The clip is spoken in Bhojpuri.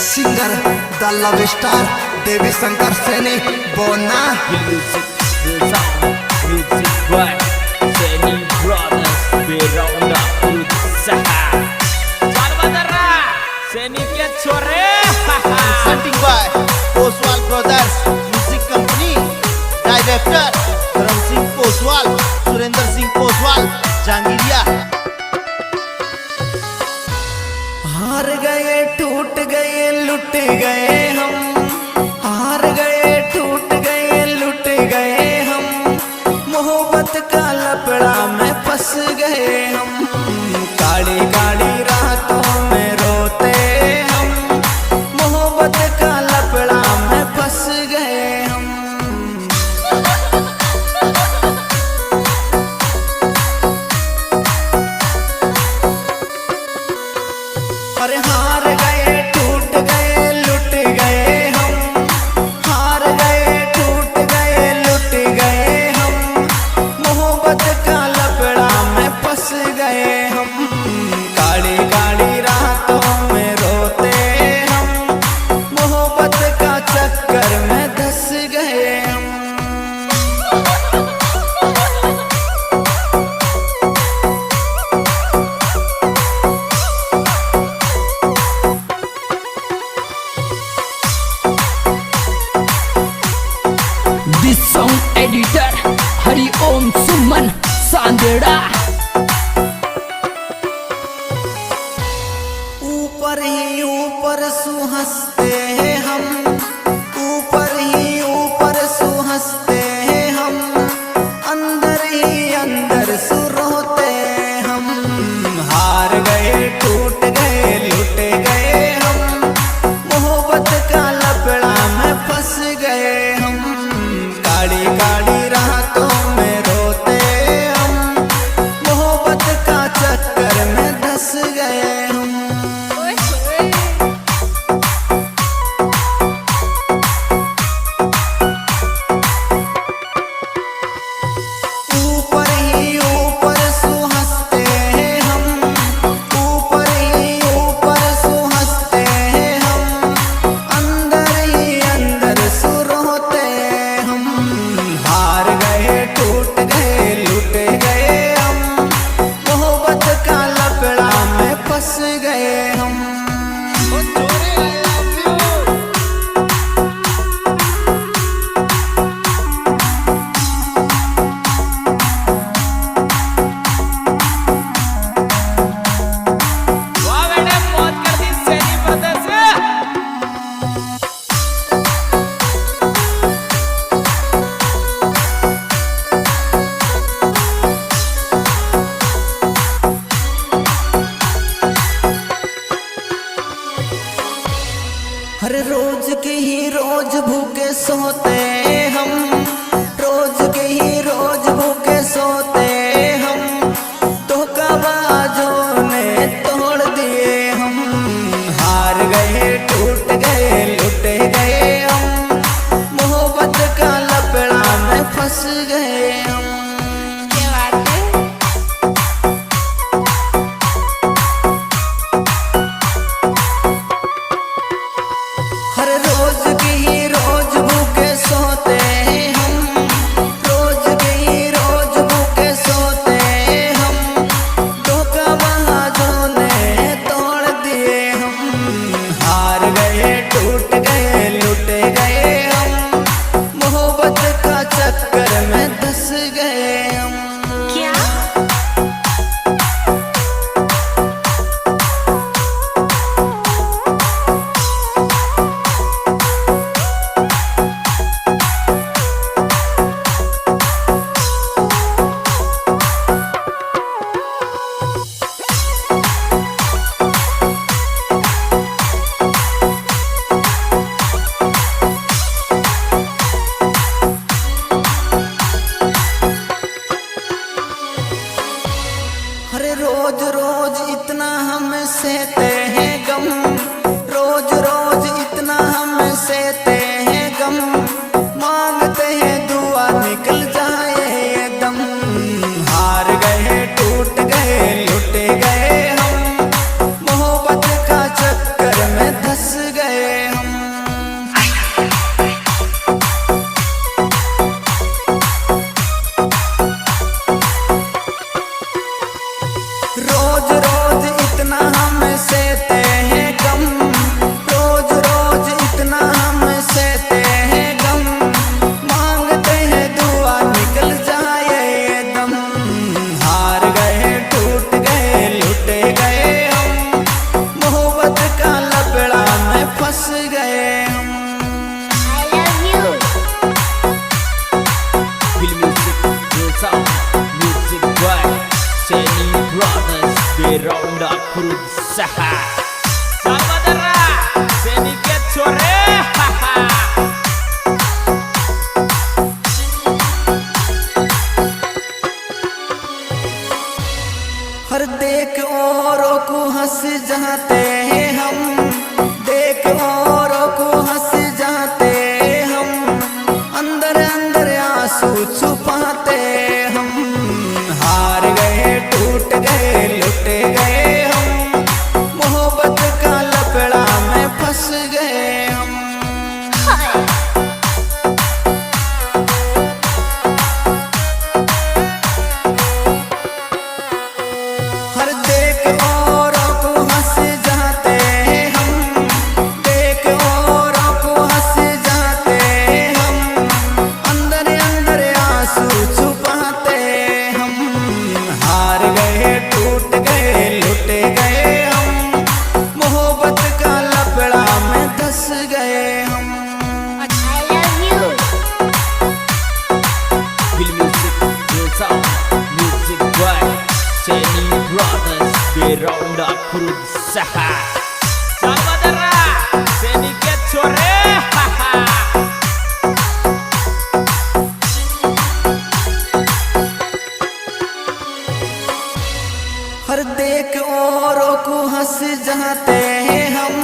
सिंगर द लव स्टार देवी शंकर सैनी बोना Music by Seni Brothers Beronda Usaha Jual Badara Seni ke chore Presenting by Oswal Brothers Music Company. Director Dharam Singh Oswal, Surender Singh Oswal, Jangiriya. हार गए टूट गए लुट गए हम, हार गए टूट गए लुट गए हम, मोहब्बत का लपड़ा में फंस गए हम, काली काली रातों में रोते हम, मोहब्बत का लपड़ा में फंस गए हम। अरे हार गए टूट गए लुट गए हम, हार गए टूट गए लुट गए हम, मोहब्बत का लपड़ा में फंस गए हम, काली काली रातों में रोते हम, मोहब्बत का चक्कर में धंस गए हम। This song editor Hari Om Suman Sandera ऊपर ही ऊपर सुहंसते हैं हम, ऊपर ही ऊपर सुहंसते हैं हम, अंदर ही अंदर सुरोते हम, हार गए टूट गए लुट गए हम, मोहब्बत का लपड़ा में फंस गए हम, काली काली रातों में रोते हम, मोहब्बत का चक्कर में धंस गए हम। ऊपर ही ऊपर सुहंसते हैं हम, ऊपर ही ऊपर सुहंसते हैं हम, अंदर ही अंदर सुरोते हम, हार गए टूट गए लुट गए हम, मोहब्बत का लपड़ा में फंस गए हम। Wah beda mauत कर दी Seni Brothers हर रोज के ही रोज भूखे सोते हम, रोज के ही रोज भूखे सोते हम, धोखाबाजों ने तोड़ दिए हम, हार गए टूट गए लुट गए हम, मोहब्बत का लपड़ा में फंस गए हम। हर रोज की ही रोज भूखे सोते हैं हम, रोज की ही रोज भूखे फंस गए हम। Feel music, real sound, music by Seni Brothers, they round up berusaha. Saudara, Seni ke chore, haha. हर देख औरों को हंस जाते हैं हम, देख औरों को हंस जाते हम, अंदर अंदर आंसू छुपाते हम। हार गए टूट गए लुट गए हम, मोहब्बत का लफड़ा में फंस गए हम। हर देख औरों को हंस जाते हैं हम, देख औरों को हंस जाते हम, अंदर अंदर आंसू छुपाते हम। हार गए टूट गए लुट गए हम, मोहब्बत का लफड़ा में धंस गए हम। Feel music, real sound, music by Seni Brothers, they round up berusaha. Saudara, Seni ke chore, haha. हर देख औरों को हंस जाते हैं हम,